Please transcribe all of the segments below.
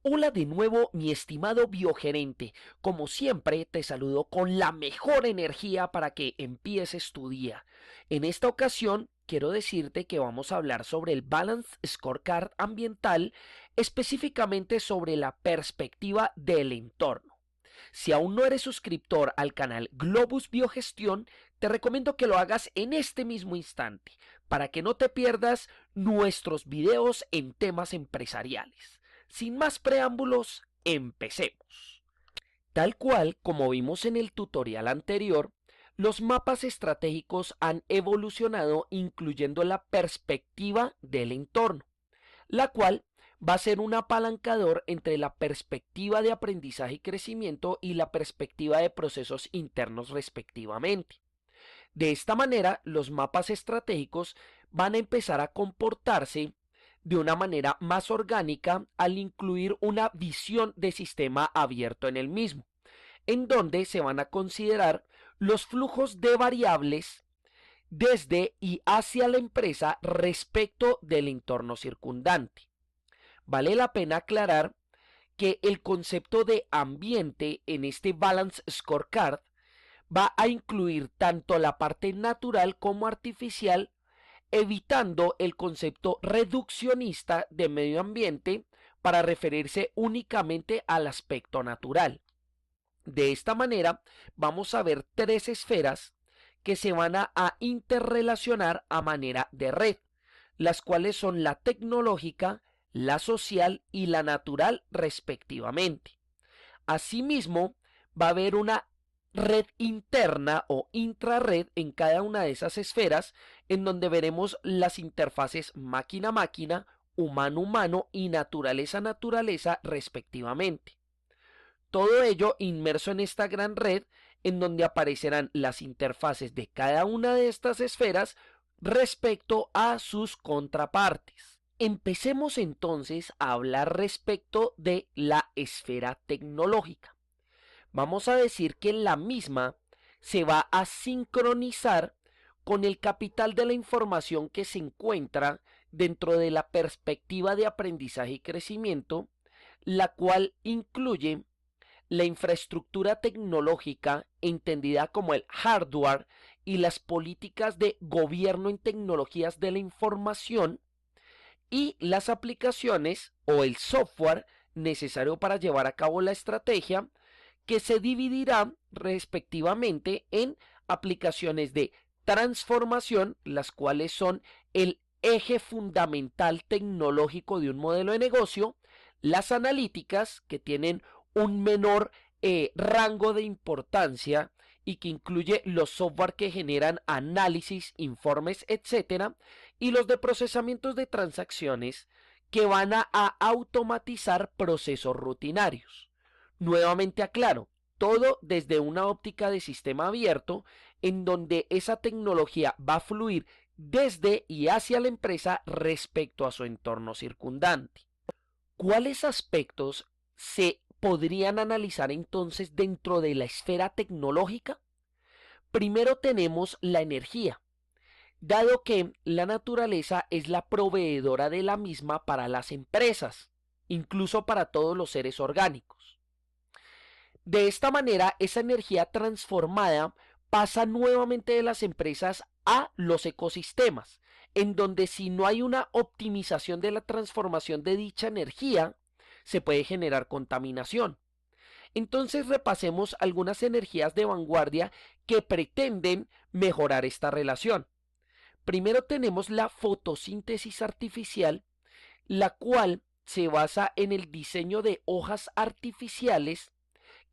Hola de nuevo, mi estimado biogerente. Como siempre, te saludo con la mejor energía para que empieces tu día. En esta ocasión, quiero decirte que vamos a hablar sobre el Balance Scorecard ambiental, específicamente sobre la perspectiva del entorno. Si aún no eres suscriptor al canal Globus Biogestión, te recomiendo que lo hagas en este mismo instante, para que no te pierdas nuestros videos en temas empresariales. Sin más preámbulos, empecemos. Tal cual como vimos en el tutorial anterior, los mapas estratégicos han evolucionado incluyendo la perspectiva del entorno, la cual va a ser un apalancador entre la perspectiva de aprendizaje y crecimiento y la perspectiva de procesos internos respectivamente. De esta manera, los mapas estratégicos van a empezar a comportarse de una manera más orgánica al incluir una visión de sistema abierto en el mismo, en donde se van a considerar los flujos de variables desde y hacia la empresa respecto del entorno circundante. Vale la pena aclarar que el concepto de ambiente en este Balance Scorecard va a incluir tanto la parte natural como artificial, evitando el concepto reduccionista de medio ambiente para referirse únicamente al aspecto natural. De esta manera, vamos a ver tres esferas que se van a interrelacionar a manera de red, las cuales son la tecnológica, la social y la natural respectivamente. Asimismo, va a haber una red interna o intrarred en cada una de esas esferas, en donde veremos las interfaces máquina-máquina, humano-humano y naturaleza-naturaleza respectivamente. Todo ello inmerso en esta gran red, en donde aparecerán las interfaces de cada una de estas esferas respecto a sus contrapartes. Empecemos entonces a hablar respecto de la esfera tecnológica. Vamos a decir que la misma se va a sincronizar con el capital de la información que se encuentra dentro de la perspectiva de aprendizaje y crecimiento, la cual incluye la infraestructura tecnológica entendida como el hardware y las políticas de gobierno en tecnologías de la información y las aplicaciones o el software necesario para llevar a cabo la estrategia, que se dividirá respectivamente en aplicaciones de transformación, las cuales son el eje fundamental tecnológico de un modelo de negocio, las analíticas, que tienen un menor rango de importancia y que incluye los software que generan análisis, informes, etcétera, y los de procesamientos de transacciones que van a automatizar procesos rutinarios. Nuevamente aclaro, todo desde una óptica de sistema abierto, en donde esa tecnología va a fluir desde y hacia la empresa respecto a su entorno circundante. ¿Cuáles aspectos se podrían analizar entonces dentro de la esfera tecnológica? Primero tenemos la energía, dado que la naturaleza es la proveedora de la misma para las empresas, incluso para todos los seres orgánicos. De esta manera, esa energía transformada pasa nuevamente de las empresas a los ecosistemas, en donde si no hay una optimización de la transformación de dicha energía, se puede generar contaminación. Entonces repasemos algunas energías de vanguardia que pretenden mejorar esta relación. Primero tenemos la fotosíntesis artificial, la cual se basa en el diseño de hojas artificiales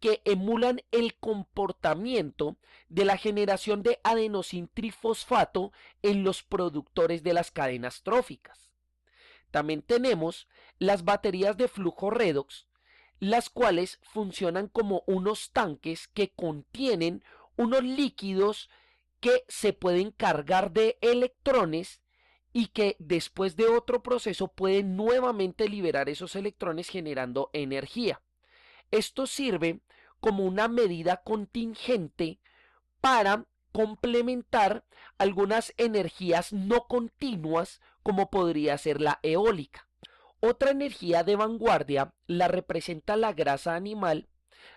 que emulan el comportamiento de la generación de adenosin trifosfato en los productores de las cadenas tróficas. También tenemos las baterías de flujo redox, las cuales funcionan como unos tanques que contienen unos líquidos que se pueden cargar de electrones y que después de otro proceso pueden nuevamente liberar esos electrones generando energía. Esto sirve como una medida contingente para complementar algunas energías no continuas como podría ser la eólica. Otra energía de vanguardia la representa la grasa animal,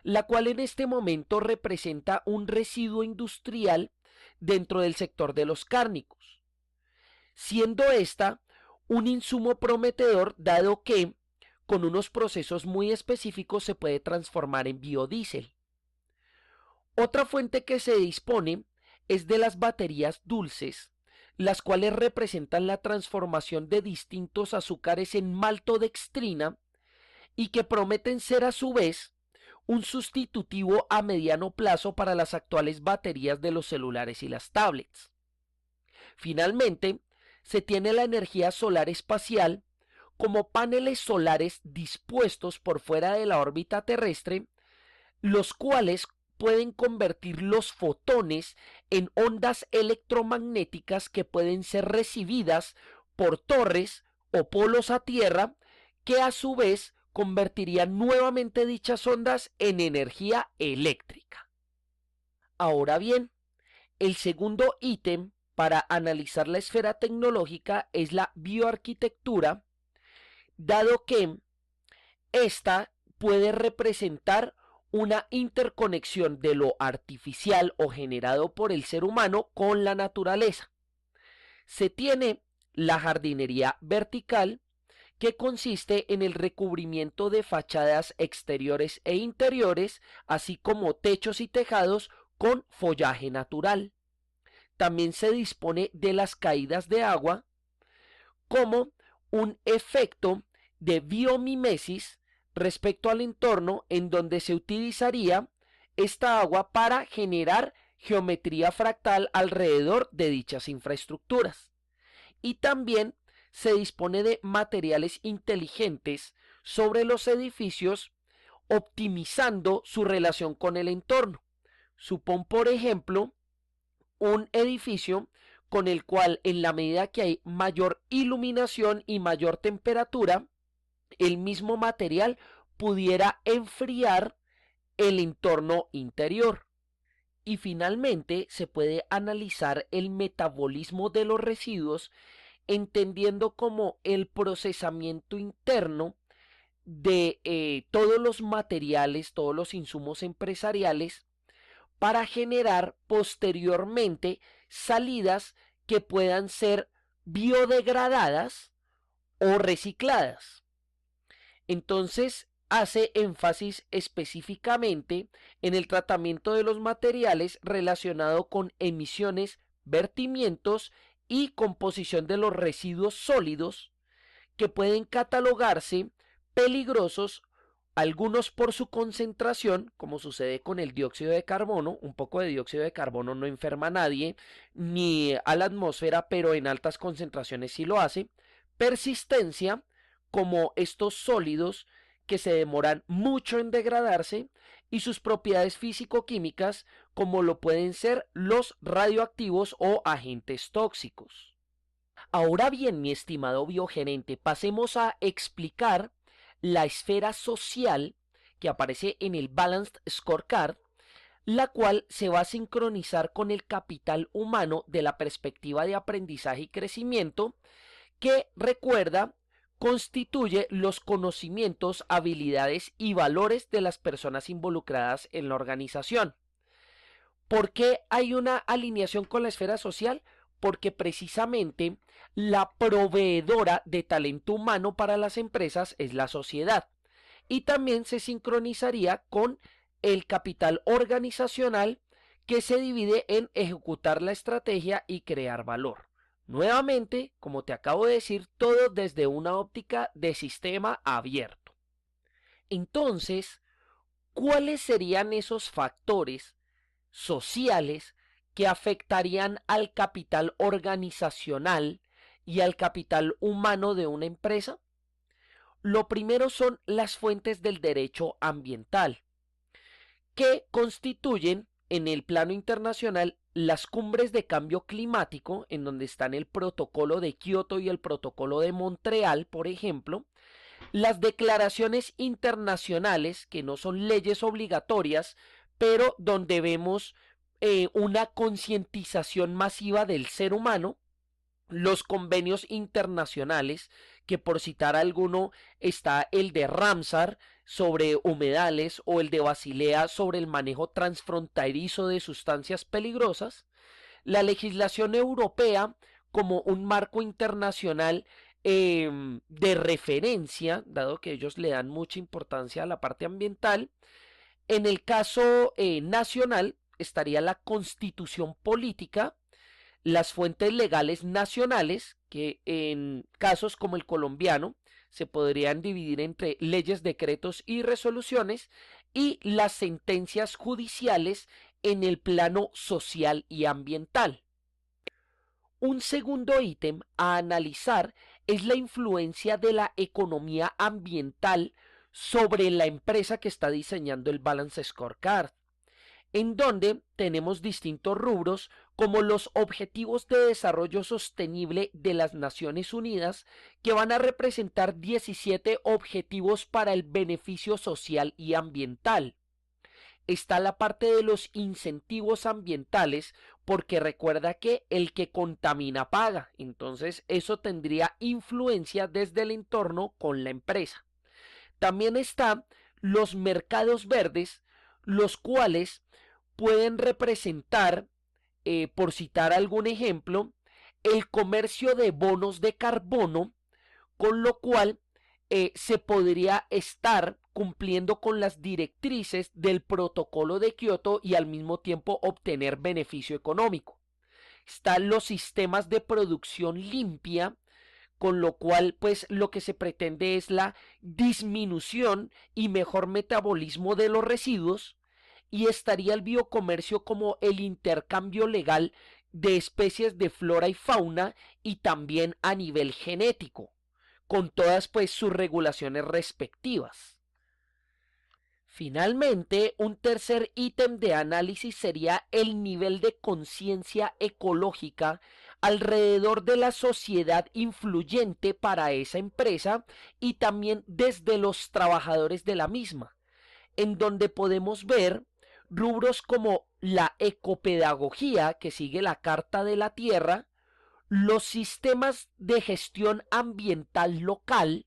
la cual en este momento representa un residuo industrial dentro del sector de los cárnicos, siendo esta un insumo prometedor dado que con unos procesos muy específicos se puede transformar en biodiesel. Otra fuente que se dispone es de las baterías dulces, las cuales representan la transformación de distintos azúcares en maltodextrina y que prometen ser a su vez un sustitutivo a mediano plazo para las actuales baterías de los celulares y las tablets. Finalmente, se tiene la energía solar espacial como paneles solares dispuestos por fuera de la órbita terrestre, los cuales pueden convertir los fotones en ondas electromagnéticas que pueden ser recibidas por torres o polos a tierra, que a su vez convertirían nuevamente dichas ondas en energía eléctrica. Ahora bien, el segundo ítem para analizar la esfera tecnológica es la bioarquitectura, dado que esta puede representar una interconexión de lo artificial o generado por el ser humano con la naturaleza. Se tiene la jardinería vertical, que consiste en el recubrimiento de fachadas exteriores e interiores, así como techos y tejados con follaje natural. También se dispone de las caídas de agua como un efecto de biomimesis respecto al entorno, en donde se utilizaría esta agua para generar geometría fractal alrededor de dichas infraestructuras. Y también se dispone de materiales inteligentes sobre los edificios, optimizando su relación con el entorno. Supón, por ejemplo, un edificio con el cual, en la medida que hay mayor iluminación y mayor temperatura, el mismo material pudiera enfriar el entorno interior. Y finalmente se puede analizar el metabolismo de los residuos, entendiendo como el procesamiento interno de todos los materiales, todos los insumos empresariales, para generar posteriormente salidas que puedan ser biodegradadas o recicladas. Entonces hace énfasis específicamente en el tratamiento de los materiales relacionado con emisiones, vertimientos y composición de los residuos sólidos, que pueden catalogarse peligrosos, algunos por su concentración, como sucede con el dióxido de carbono. Un poco de dióxido de carbono no enferma a nadie, ni a la atmósfera, pero en altas concentraciones sí lo hace. Persistencia, como estos sólidos que se demoran mucho en degradarse, y sus propiedades físico-químicas, como lo pueden ser los radioactivos o agentes tóxicos. Ahora bien, mi estimado biogerente, pasemos a explicar la esfera social que aparece en el Balanced Scorecard, la cual se va a sincronizar con el capital humano de la perspectiva de aprendizaje y crecimiento, que, recuerda, constituye los conocimientos, habilidades y valores de las personas involucradas en la organización. ¿Por qué hay una alineación con la esfera social? Porque precisamente la proveedora de talento humano para las empresas es la sociedad, y también se sincronizaría con el capital organizacional, que se divide en ejecutar la estrategia y crear valor. Nuevamente, como te acabo de decir, todo desde una óptica de sistema abierto. Entonces, ¿cuáles serían esos factores sociales que afectarían al capital organizacional y al capital humano de una empresa? Lo primero son las fuentes del derecho ambiental, que constituyen en el plano internacional las cumbres de cambio climático, en donde están el protocolo de Kioto y el protocolo de Montreal, por ejemplo, las declaraciones internacionales, que no son leyes obligatorias, pero donde vemos una concientización masiva del ser humano, los convenios internacionales, que por citar alguno está el de Ramsar sobre humedales o el de Basilea sobre el manejo transfronterizo de sustancias peligrosas, la legislación europea como un marco internacional de referencia, dado que ellos le dan mucha importancia a la parte ambiental. En el caso nacional estaría la constitución política, las fuentes legales nacionales, que en casos como el colombiano se podrían dividir entre leyes, decretos y resoluciones, y las sentencias judiciales en el plano social y ambiental. Un segundo ítem a analizar es la influencia de la economía ambiental sobre la empresa que está diseñando el Balance Scorecard, en donde tenemos distintos rubros como los Objetivos de Desarrollo Sostenible de las Naciones Unidas, que van a representar 17 objetivos para el beneficio social y ambiental. Está la parte de los incentivos ambientales, porque recuerda que el que contamina paga, entonces eso tendría influencia desde el entorno con la empresa. También están los mercados verdes, los cuales pueden representar, por citar algún ejemplo, el comercio de bonos de carbono, con lo cual se podría estar cumpliendo con las directrices del protocolo de Kioto y al mismo tiempo obtener beneficio económico. Están los sistemas de producción limpia, con lo cual pues lo que se pretende es la disminución y mejor metabolismo de los residuos, y estaría el biocomercio como el intercambio legal de especies de flora y fauna y también a nivel genético, con todas pues sus regulaciones respectivas. Finalmente, un tercer ítem de análisis sería el nivel de conciencia ecológica alrededor de la sociedad influyente para esa empresa y también desde los trabajadores de la misma, en donde podemos ver rubros como la ecopedagogía, que sigue la Carta de la Tierra, los sistemas de gestión ambiental local,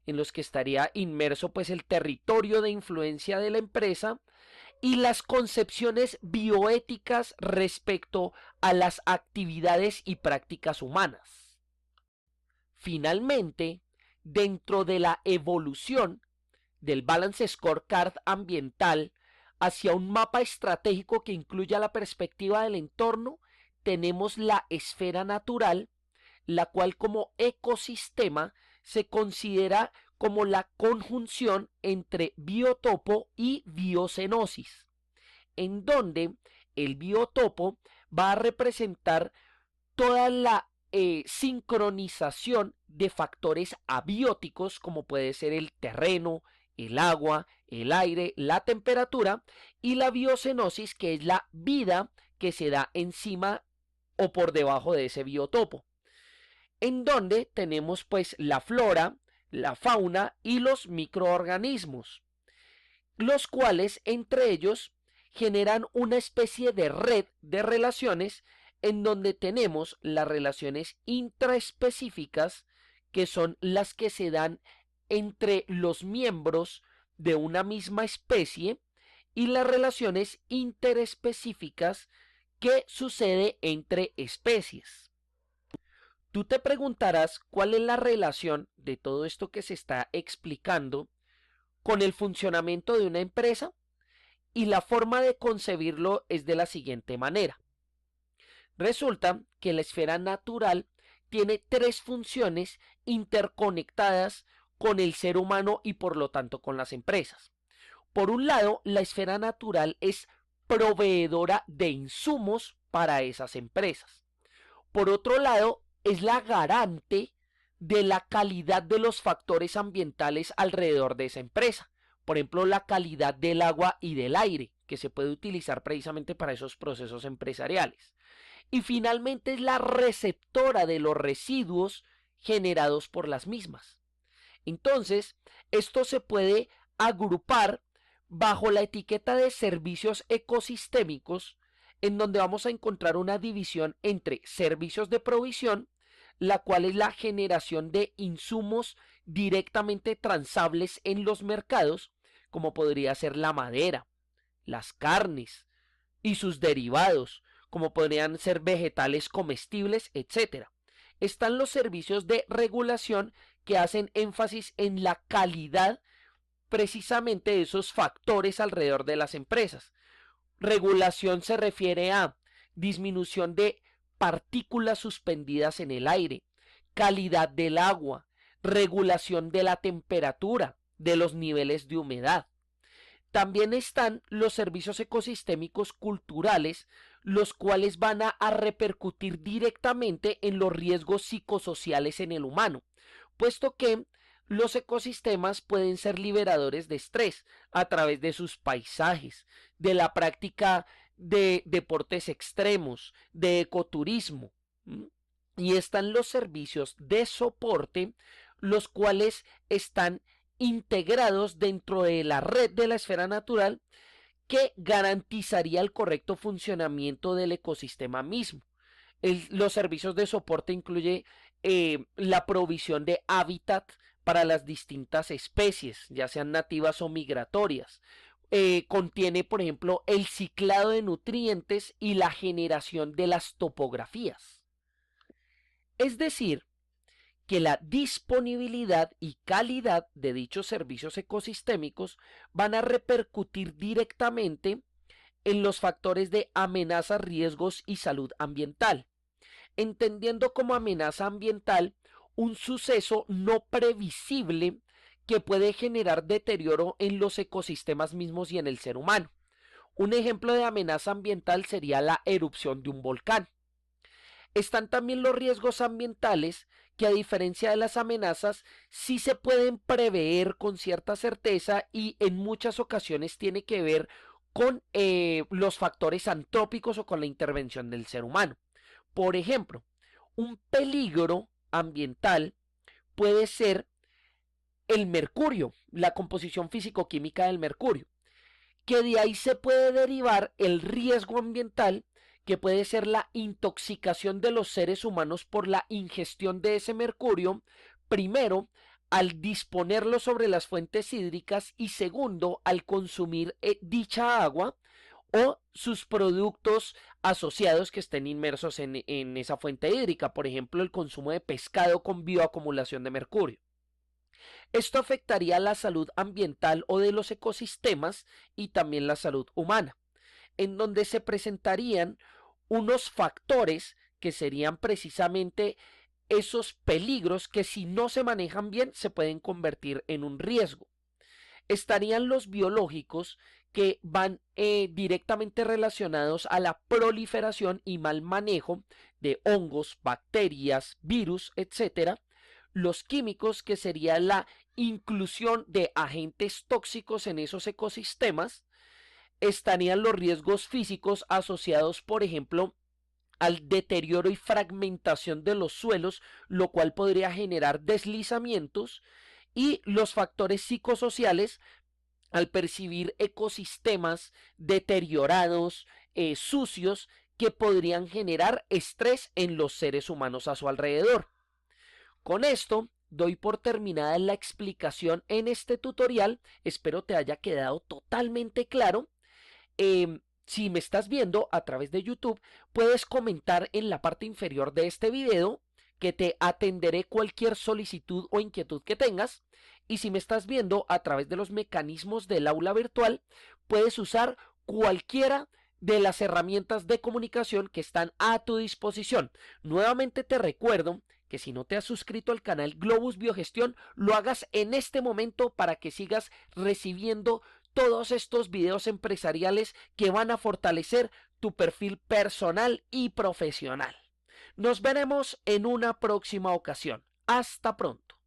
en los que estaría inmerso pues el territorio de influencia de la empresa, y las concepciones bioéticas respecto a las actividades y prácticas humanas. Finalmente, dentro de la evolución del Balance Scorecard ambiental hacia un mapa estratégico que incluya la perspectiva del entorno, tenemos la esfera natural, la cual como ecosistema se considera como la conjunción entre biotopo y biocenosis, en donde el biotopo va a representar toda la sincronización de factores abióticos, como puede ser el terreno, el agua, el aire, la temperatura, y la biocenosis, que es la vida que se da encima o por debajo de ese biotopo, en donde tenemos pues la flora, la fauna y los microorganismos, los cuales entre ellos generan una especie de red de relaciones, en donde tenemos las relaciones intraespecíficas, que son las que se dan entre los miembros de una misma especie, y las relaciones interespecíficas que sucede entre especies. Tú te preguntarás cuál es la relación de todo esto que se está explicando con el funcionamiento de una empresa, y la forma de concebirlo es de la siguiente manera. Resulta que la esfera natural tiene tres funciones interconectadas con el ser humano y por lo tanto con las empresas. Por un lado, la esfera natural es proveedora de insumos para esas empresas. Por otro lado, es la garante de la calidad de los factores ambientales alrededor de esa empresa. Por ejemplo, la calidad del agua y del aire, que se puede utilizar precisamente para esos procesos empresariales. Y finalmente es la receptora de los residuos generados por las mismas. Entonces, esto se puede agrupar bajo la etiqueta de servicios ecosistémicos, en donde vamos a encontrar una división entre servicios de provisión, la cual es la generación de insumos directamente transables en los mercados, como podría ser la madera, las carnes y sus derivados, como podrían ser vegetales comestibles, etcétera. Están los servicios de regulación que hacen énfasis en la calidad precisamente de esos factores alrededor de las empresas. Regulación se refiere a disminución de partículas suspendidas en el aire, calidad del agua, regulación de la temperatura, de los niveles de humedad. También están los servicios ecosistémicos culturales, los cuales van a repercutir directamente en los riesgos psicosociales en el humano, puesto que los ecosistemas pueden ser liberadores de estrés a través de sus paisajes, de la práctica de deportes extremos, de ecoturismo. Y están los servicios de soporte, los cuales están integrados dentro de la red de la esfera natural que garantizaría el correcto funcionamiento del ecosistema mismo. Los servicios de soporte incluye la provisión de hábitat para las distintas especies, ya sean nativas o migratorias. Contiene, por ejemplo, el ciclado de nutrientes y la generación de las topografías. Es decir, que la disponibilidad y calidad de dichos servicios ecosistémicos van a repercutir directamente en los factores de amenazas, riesgos y salud ambiental, entendiendo como amenaza ambiental un suceso no previsible que puede generar deterioro en los ecosistemas mismos y en el ser humano. Un ejemplo de amenaza ambiental sería la erupción de un volcán. Están también los riesgos ambientales que, a diferencia de las amenazas, sí se pueden prever con cierta certeza y en muchas ocasiones tiene que ver con los factores antrópicos o con la intervención del ser humano. Por ejemplo, un peligro ambiental puede ser el mercurio, la composición físico-química del mercurio, que de ahí se puede derivar el riesgo ambiental, que puede ser la intoxicación de los seres humanos por la ingestión de ese mercurio, primero, al disponerlo sobre las fuentes hídricas y segundo, al consumir dicha agua o sus productos asociados que estén inmersos en esa fuente hídrica, por ejemplo, el consumo de pescado con bioacumulación de mercurio. Esto afectaría la salud ambiental o de los ecosistemas y también la salud humana, en donde se presentarían unos factores que serían precisamente esos peligros que, si no se manejan bien, se pueden convertir en un riesgo. Estarían los biológicos, que van directamente relacionados a la proliferación y mal manejo de hongos, bacterias, virus, etcétera. Los químicos, que sería la inclusión de agentes tóxicos en esos ecosistemas. Estarían los riesgos físicos asociados, por ejemplo, al deterioro y fragmentación de los suelos, lo cual podría generar deslizamientos, y los factores psicosociales, al percibir ecosistemas deteriorados, sucios, que podrían generar estrés en los seres humanos a su alrededor. Con esto doy por terminada la explicación en este tutorial. Espero te haya quedado totalmente claro. Si me estás viendo a través de YouTube, puedes comentar en la parte inferior de este video, que te atenderé cualquier solicitud o inquietud que tengas. Y si me estás viendo a través de los mecanismos del aula virtual, puedes usar cualquiera de las herramientas de comunicación que están a tu disposición. Nuevamente te recuerdo que si no te has suscrito al canal Globus Biogestión, lo hagas en este momento para que sigas recibiendo todos estos videos empresariales que van a fortalecer tu perfil personal y profesional. Nos veremos en una próxima ocasión. Hasta pronto.